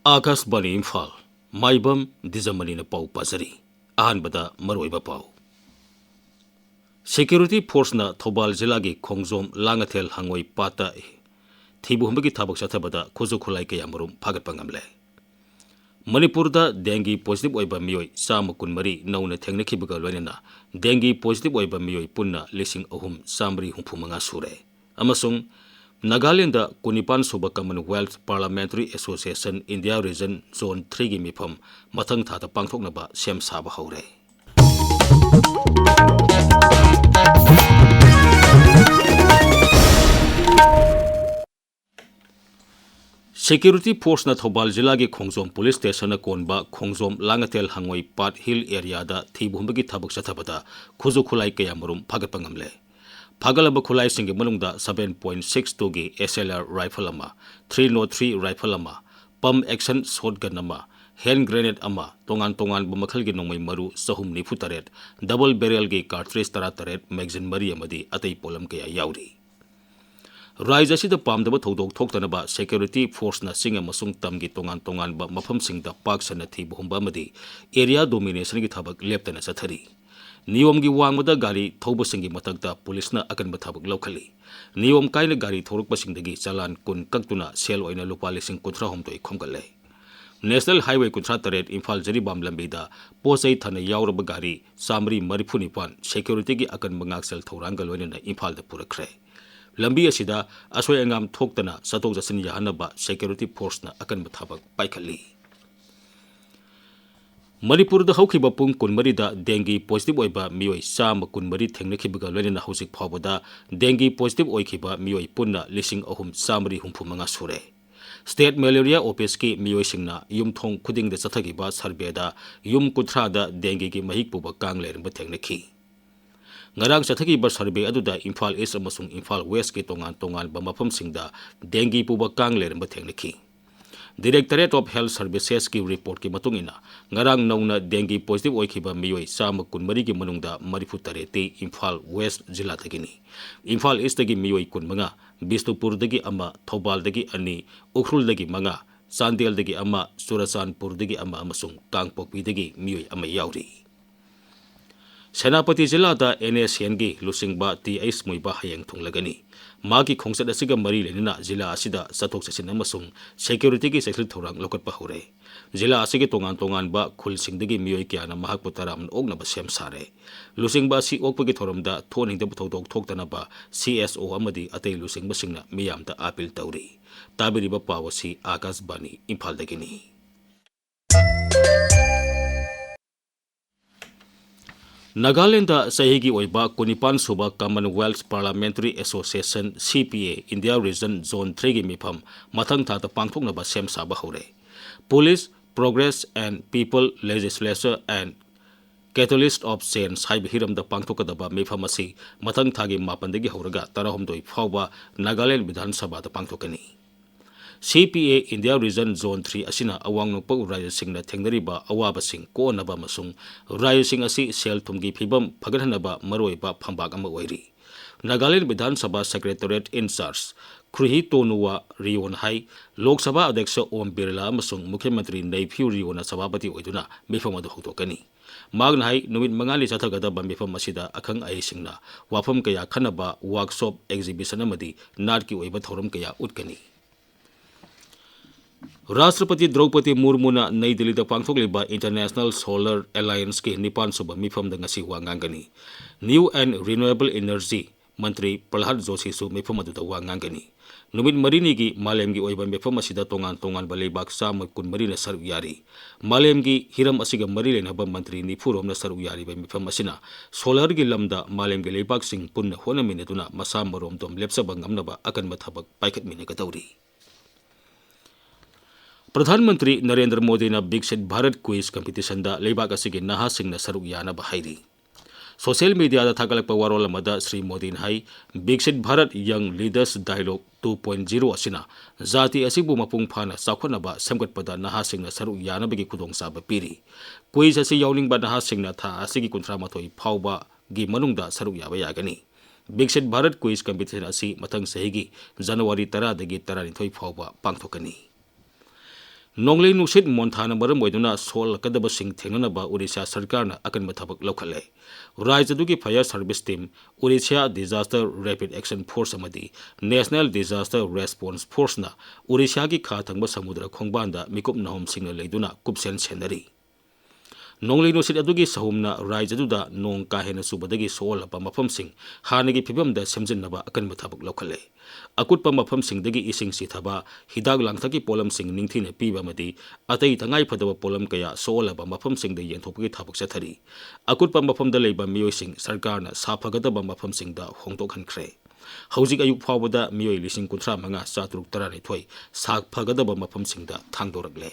आकाशवाणी इम्फाल माइबम दिजमनी पाउ पाजरी अहानबदा मरोइबा पाउ security force ना थौबाल जिला की खोंगजोम लांगथेल हंगोई पाता थीबुहमगी थाबक चथबदा खुजु खुलाई कया मरुम फागत पंगमले मणिपुर दा डेंगी पॉजिटिव ओइबा मियोई चाम कुनमरी नौना थेंगनखिबगा लोइनना डेंगी पॉजिटिव ओइबा मियोई पुन्ना लिसिंग अहुम चामरी हुंफुमंगा सुरे अमसुंग नागालैंड कुनिपान सुबा Commonwealth Parliamentary association India region zone 3 की मिफम मथंग थाता पांगथोकनबा सेम साबा हौरे सिक्योरिटी फोर्स ना थौबाल जिला की खोंगजोम पुलिस स्टेशन कोनबा खोंगजोम लांगथेल हंगोई पाट हिल एरिया दा थीबुहमगी थाबक चथबदा खुजु खुलाई कया मरुम फागतपंगमले फागलब खुलाई सिंह मनुंगदा 7.62 की SLR राइफल अमा 303 राइफल अमा पम एक्शन शॉटगन अमा हैंड ग्रेनेड अमा तोंगान तोंगान बमखल की नोंमै मरु सहुम निफु तरेट डबल बैरल की कार्ट्रिज तरा तरेट मैगजीन मरी अमदी अतई पोलम कया याउरी राज्य असिदा पामदब थौदोक थोक्तनबा सिक्योरिटी फोर्स ना सिंग अमसुंग तम की तोंगान तोंगान बा मफम सिंगदा पाक सना थी बुहमबा अमदी एरिया डोमिनेशन की थबक लेप्तना चथरी नियम की वांगमदा गाड़ी थौबसिंगी मतकता पुलिसना अकनबा थबक लौखली नियम कायना गाड़ी थौरकपसिंगदगी चालान कुन कक्तुना cell ओइना लुपा लिसिंग कुंथ्रा हमतोय खोमगले national highway कुंथ्रा तरेट Imphal Jiribam लंबीदा पोसै थना यावरब गाड़ी चामरी मरिफु निपान सिक्योरिटी की अकनबा ngaksel थौरांग लोइना इम्फाल दा पुरखरे लंबी असिदा असोय अंगाम थोक्तना सतोक जसिन याहनबा सिक्योरिटी फोर्स ना अकनबा थबक पाइखली मणिपुर दा हौखिबा पुंग कुनमरीदा डेंगी पॉजिटिव ओइबा मियोई चाम कुनमरी थेंगनखिबगा लोइना हौजिक फावबदा डेंगी पॉजिटिव ओइखिबा मियोई पुन्ना लिसिंग अहुम चामरी हुंफुमंगा सुरे स्टेट मलेरिया ऑफिस की मियोई सिंगना युमथोंग खुदिंग दा चथगिबा सर्वेदा युम कुथ्रादा डेंगी की महिक पुबा कांग लेरंबा थेंगनखि ngarang chathagi सर्वे अदुदा इम्फाल ईस्ट अमसुंग इम्फाल वेस्ट के तोंगान तोंगान बमफम सिंगदा डेंगी पुबा कांग लेरंबा थेंगनखि डायरेक्टरेट ऑफ हेल्थ सर्विसेस की रिपोर्ट की मतुंगिना ngarang नौना डेंगी पॉजिटिव ओइखिबा मियोई चाम कुनमरी की मनुंगदा मरिफु तरेती इम्फाल वेस्ट जिला तगिनी इम्फाल ईस्ट तगी मियोई कुनमंगा बिष्णुपुर दगी अमा थौबाल दगी अनि उखरुल दगी मंगा चांदेल दगी अमा चुराचांदपुर दगी अमा अमसुंग कांगपोकपी दगी मियोई अमा याउरी सेनापति जिला दा NSN की लुसिंगबा TH मुइबा हयंग थुंगलगनी मागी खोंगसद असिगा मरी लेनिना जिला असिदा सतोक ससिन अमसुंग सिक्योरिटी की सेक्रेटरी थौरांग लोकटपा हौरे जिला असिगे तोंगान तोंगान बा खुल सिंगदगी मियोई क्याना महाकपु तराम ओगनबा सेम सारे लुसिंगबा सि ओकपगी थौरमदा थोनिंगदब थौदोक थोक्तनबा CSO अमदी अतै लुसिंगबा सिंगना मियामदा अपील तौरी ताबिरिबा पावसी आकाशवाणी इम्फाल दगिनी नागालैंड सही की ओइबा कुनिपान सुबा Commonwealth Parliamentary Association CPA India region zone 3 की मिफम मथंग थाता पांगथोकनबा सेम साबा हौरे police progress and people legislature and catalyst of change हाइब हिरमदा पांगथोकदबा मिफम असि मथंग थागी मापनदगी हौरगा तरहमदोई फावबा नागालैंड विधानसभा दा पांगथोकनी CPA इंडिया रीजन जोन 3 असिना अवांग नोपक राज्य सिंगना थेंगनरिबा अवाबा सिंग कोनबा मसुंग राज्य सिंग असि सेल थुमगी फिबम फगरहनबा मरोइबा फंबाग अमा ओइरी नागालैंड विधानसभा सेक्रेटरीट इंचार्ज खुरही तोनुवा रियोन हाई लोकसभा अध्यक्ष ओम बिरला अमसुंग मुख्यमंत्री नैफ्यू रियोना सभापति ओइदुना मिफम अदु होतोकनी मागना हाई नुमित मंगाली चथगदबा मिफम असिदा अखंग आई सिंगना वाफम कया खनबा वर्कशॉप एग्जिबिशन अमदी नाट की ओइबा थौरम कया उटकनी राष्ट्रपति द्रौपदी मुर्मू नई दिल्ली पांगथोकलिबा इंटरनेशनल सोलर अलायंस की निपान सुब मिफम दंगसी वांगांगनी न्यू एंड रिन्यूएबल एनर्जी मंत्री प्रहलाद जोशी सु मिफम अदुदा वांगांगनी नुमित मरीनी की मालेम की ओइबा मिफम असिदा तोंगान तोंगान बलेबाक चाम कुनमरी न सरु यारी मालेम की हिरम असिगा मरी लेनबा मंत्री निफुरोम न सरु यारी बा मिफम असिना सोलर की लमदा मालेम के लेबाक सिंग पुन्न होनमिनदुना मसा मरोम दोम लेप्सबा ngamnaba अकनबा थबक पाइखतमिनगदौरी प्रधानमंत्री नरेंद्र मोदी ने विकसित भारत क्विज कंपटीशन दा लेबाक असिगे नहा सिंगना सरुक यानबा हाइरी सोशल मीडिया दा थागलकपा वारोल अमदा श्री मोदी ने हाई विकसित भारत यंग लीडर्स डायलॉग 2.0 असिना जाति असिबु मपुंग फाना चाखोनबा सेमगतपदा नहा सिंगना सरुक यानबगी खुदोंचाबा पीरी क्विज असि यावनिंगबा नहा सिंगना था असिगी 38 फावबा गी मनुंगदा सरुक याबा यागनी विकसित भारत क्विज कंपटीशन असि मथंग सहीगी जनवरी 10 दगी 12 फावबा पांगथोकनी Nonglei nusit monthana maram oiduna sol kadaba sing thengnaba Odisha sarkarna akanba thabak lokhale. Raijadugi fire service team, Odisha Disaster Rapid Action Force amadi National Disaster Response Force na Odisha gi kha thangba samudra khongbanda mikup nahom singna leiduna kupsen senari. Nonglei nusit adugi sahumna Raijaduda nong kahena subadagi sol apa mafam sing hanagi phibamda semjinnaba akanba thabak lokhale. Akutpa mafam singdagi ising sithaba hidak langthaki polam sing ningthina piba madi atai tangai phadaba polam kaya solaba mafam singda yenthopagi thabak chathari akutpa mafamda leiba miyoi sing sarkarna saphagadaba mafam singda hongtok hankhre hojik ayuk phawbada miyoi lising kunthra manga chatruk tarani thoi sak phagadaba mafam singda thangdorakle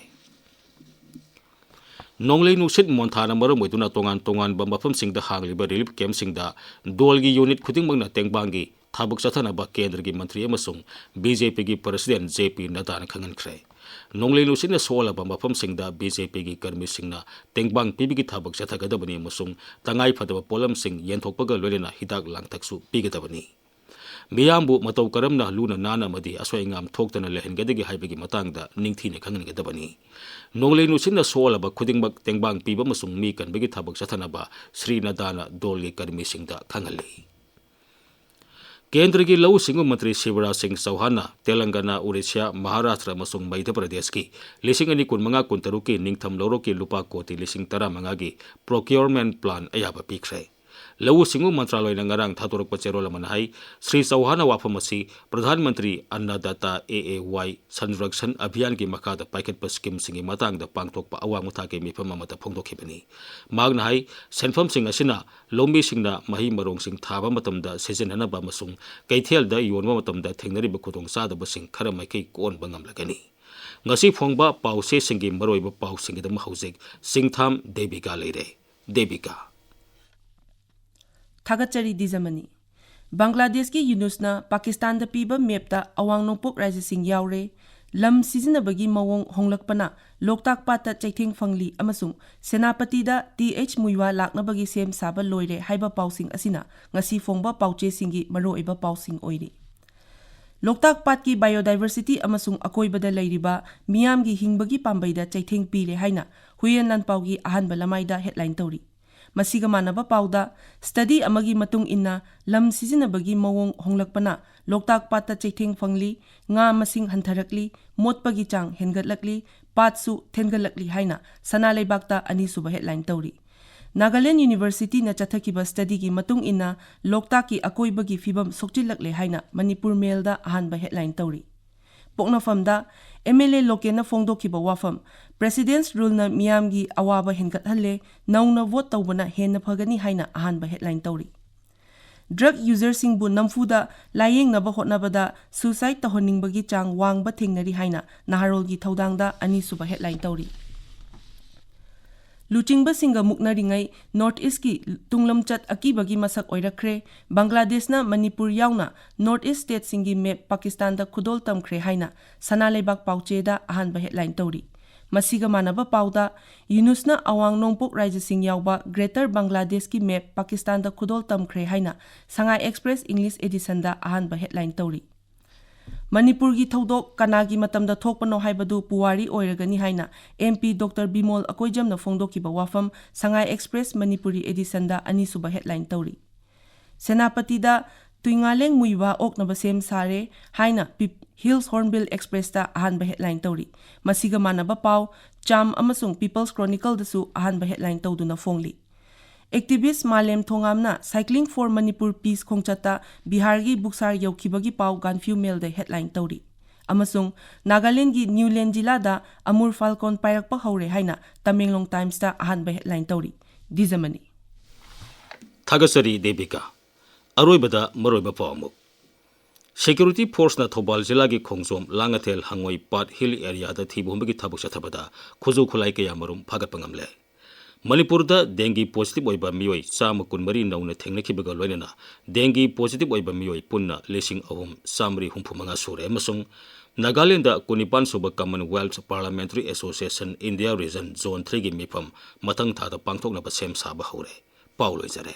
Nonglei nusit monthana maram oiduna tongan ba mafam singda hangliba relief camp singda dolgi unit khudingmangna tengbangi Thabuk Sathanaba Kendragi Mantri amasung BJP gi President JP Nadana khangankre. Nonglei lusina solaba mafam singda BJP gi karmi singna tengbang pibigi thabuk sathagadabani amasung tangai phadaba polam sing yenthokpaga loilena hidak langtaksu pigadabani. Miyambu matau karamna luna nana madi aswaingam thoktana lehengadagi haibagi matangda ningthina khanganigadabani. Nonglei lusina solaba khudingbak tengbang piba amasung mi kanbagi thabuk sathanaba Sri Nadana dolgi karmi singda khangali. केंद्र की लौ सिंगु मंत्री शिवराज सिंह चौहान तेलंगाना ओडिशा महाराष्ट्र मसुंग मध्य प्रदेश की लिसिंग अनि कुनमंगा कुंतरु की निंगथम लौरो की लुपा कोटी लिसिंग तरा मंगा की प्रोक्योरमेंट प्लान अयाबा पीखरे लौ सिंगु मंत्रालय नंगरांग थातोरक पचेरोल मनहाई श्री चौहान वाफमसी प्रधानमंत्री अन्नदाता AAY संरक्षण अभियान की मखादा पाइकेट स्कीम सिंगी मतंग पांगथोक अवांग मुथा के मिफम अमता फोंदोखिबनी मागनाहाई सेनफम सिंग असिना लोम्बी सिंगना मही मरोंग सिंग थाबा मतमदा सिजननबा मसुंग कैथेलदा योनबा मतमदा थेंगनरिबा खुदोंग सादबा सिंग खरा माइकै कोन बंगमलगनी ngasi phongba pause singi maroiba pau singi dam hauzik Chingtham Devika leire Devika Thagachari Dwijamani Bangladesh ki Yunusna Pakistan da piba mapta awang nongpok raja sing yaure lam sizinabagi mawong honglakpana loktak pata chaithing fangli amasung senapati da TH muiwa laknabagi sem saba loire haiba pausing asina ngasi phongba pauche singi maroiba pausing oiri Loktak Pat ki biodiversity amasung akoibada leiriba miyam gi hingbagi pambaida chaithing pire haina huyen lan paugi ahanba lamaida headline tori Masiga manaba pauda study amagi matung inna lam sizinabagi mawong honglakpana Loktak Patta chaithing fangli nga masing hantharakli motpagi chang hengatlakli patsu thengalakli haina sana leibakta ani suba headline tori Nagaland University na chathakiba study ki matung inna Loktak ki akoibagi fibam sokchilakle haina Manipur Mail da ahanba headline tori Poknafamda MLA Lokena fongdokiba wafam President's rule na miyamgi awaba hengathalle nauna vote tawbana henna phagani haina ahanba headline tori Drug user singbu namfuda layeng naba hotnabada suicide tahoningbagi chang wangba thengnari haina naharolgi thaudangda ani suba headline tori Luchingba singa muknaringai North East ki tunglamchat akibagi masak oirakre Bangladesh na Manipur yauna North East state singi map Pakistan da khudol tamkhre haina sana leibak pauche da ahanba headline tori Masiga manaba pauda Yunusna awang nongpok raja sing yauba Greater Bangladesh ki map Pakistan da khudol tamkhre haina Sangai Express English edition da ahanba headline tori Manipur gi thodok kanagi matamda thokpano haibadu puwari oiragani haina MP Dr Bimol akoijamna fongdokiba wafam Sangai Express Manipuri edition da ani suba headline tori Senapati da tuingaleng muiwa oknaba sem sare haina Hills Hornbill Express da ahanba headline tori masiga manaba pau Cham amasung People's Chronicle da su ahanba headline tawduna fongli Activist Malem Thongamna Cycling for Manipur Peace Khongchata Bihargi Buksar Yaukibagi Pau Ganfew Mail the headline Tauri. Amasung Nagaland gi Newland Jila da Amur Falcon Pairakpa Haure Haina Tamenglong Times da ahanba headline Tauri. Dwijamani. Thagasari Devika. Aroibada Maroiba Pamuk. Security Force na Thobal Jila gi Khongsom Langatel Hangoi Pat Hill area da Thibumbagi Thabuk Sathabada Khuzu Khulai Kayamarum Phagapangamle. Manipur da dengue positive oiba mioi chama kunmari nauna thengnakibaga loinana dengue positive oiba mioi punna lesing ahum samri humpumanga sure amasung Nagaland da kunipan suba Commonwealth Parliamentary Association India Region Zone 3 gi mifam matang thada pangthokna ba sem saba hore Paulo Jare